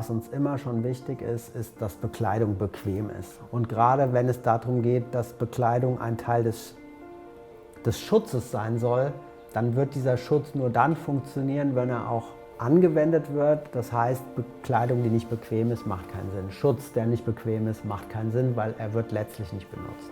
was uns immer schon wichtig ist, ist, dass Bekleidung bequem ist. Und gerade wenn es darum geht, dass Bekleidung ein Teil des Schutzes sein soll, dann wird dieser Schutz nur dann funktionieren, wenn er auch angewendet wird. Das heißt, Bekleidung, die nicht bequem ist, macht keinen Sinn. Schutz, der nicht bequem ist, macht keinen Sinn, weil er wird letztlich nicht benutzt.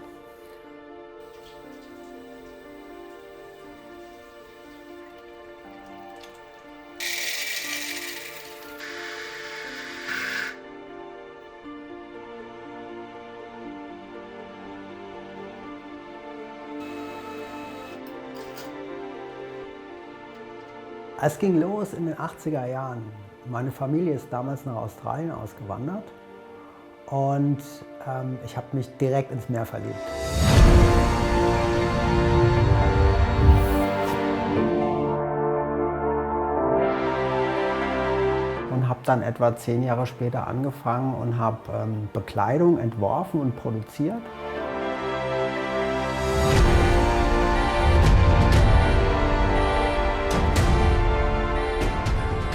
Es ging los in den 80er Jahren. Meine Familie ist damals nach Australien ausgewandert und ich habe mich direkt ins Meer verliebt. Und habe dann etwa 10 Jahre später angefangen und habe Bekleidung entworfen und produziert.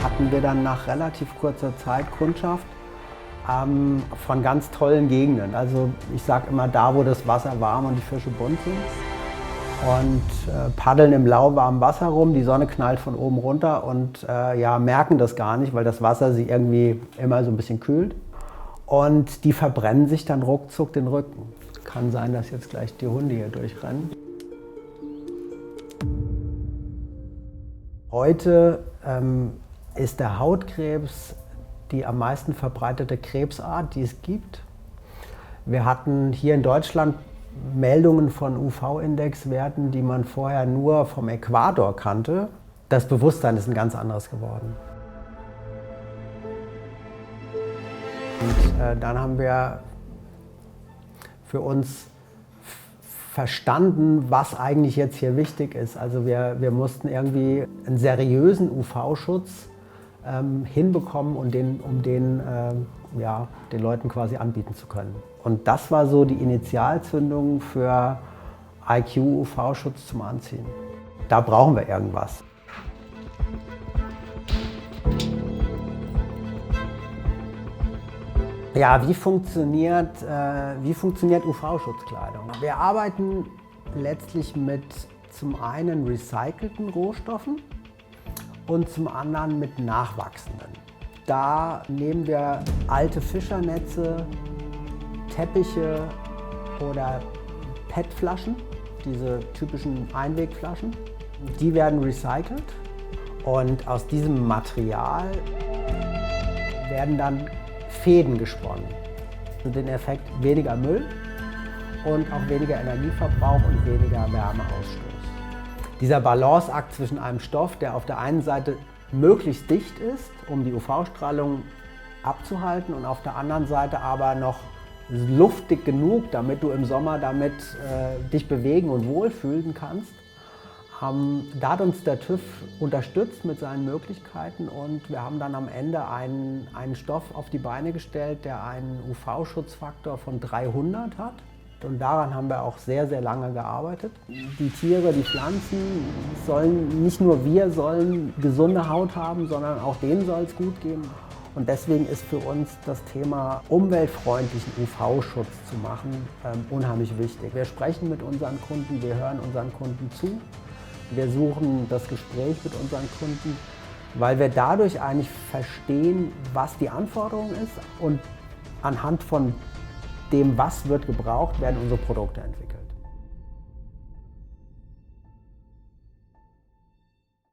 Hatten wir dann nach relativ kurzer Zeit Kundschaft von ganz tollen Gegenden. Also ich sage immer da, wo das Wasser warm und die Fische bunt sind. Und paddeln im lauwarmen Wasser rum, die Sonne knallt von oben runter und ja, merken das gar nicht, weil das Wasser sie irgendwie immer so ein bisschen kühlt. Und die verbrennen sich dann ruckzuck den Rücken. Kann sein, dass jetzt gleich die Hunde hier durchrennen. Heute ist der Hautkrebs die am meisten verbreitete Krebsart, die es gibt. Wir hatten hier in Deutschland Meldungen von UV-Indexwerten, die man vorher nur vom Äquator kannte. Das Bewusstsein ist ein ganz anderes geworden. Und dann haben wir für uns verstanden, was eigentlich jetzt hier wichtig ist. Also wir mussten irgendwie einen seriösen UV-Schutz hinbekommen, um den Leuten quasi anbieten zu können. Und das war so die Initialzündung für IQ UV-Schutz zum Anziehen. Da brauchen wir irgendwas. Ja, wie funktioniert UV-Schutzkleidung? Wir arbeiten letztlich mit zum einen recycelten Rohstoffen und zum anderen mit nachwachsenden. Da nehmen wir alte Fischernetze, Teppiche oder PET-Flaschen, diese typischen Einwegflaschen. Die werden recycelt und aus diesem Material werden dann Fäden gesponnen. Und den Effekt weniger Müll und auch weniger Energieverbrauch und weniger Wärmeausstoß. Dieser Balanceakt zwischen einem Stoff, der auf der einen Seite möglichst dicht ist, um die UV-Strahlung abzuhalten, und auf der anderen Seite aber noch luftig genug, damit du im Sommer damit dich bewegen und wohlfühlen kannst. Da hat uns der TÜV unterstützt mit seinen Möglichkeiten und wir haben dann am Ende einen Stoff auf die Beine gestellt, der einen UV-Schutzfaktor von 300 hat. Und daran haben wir auch sehr, sehr lange gearbeitet. Die Tiere, die Pflanzen nicht nur wir sollen gesunde Haut haben, sondern auch denen soll es gut gehen. Und deswegen ist für uns das Thema umweltfreundlichen UV-Schutz zu machen unheimlich wichtig. Wir sprechen mit unseren Kunden, wir hören unseren Kunden zu. Wir suchen das Gespräch mit unseren Kunden, weil wir dadurch eigentlich verstehen, was die Anforderung ist, und anhand von dem, was wird gebraucht, werden unsere Produkte entwickelt.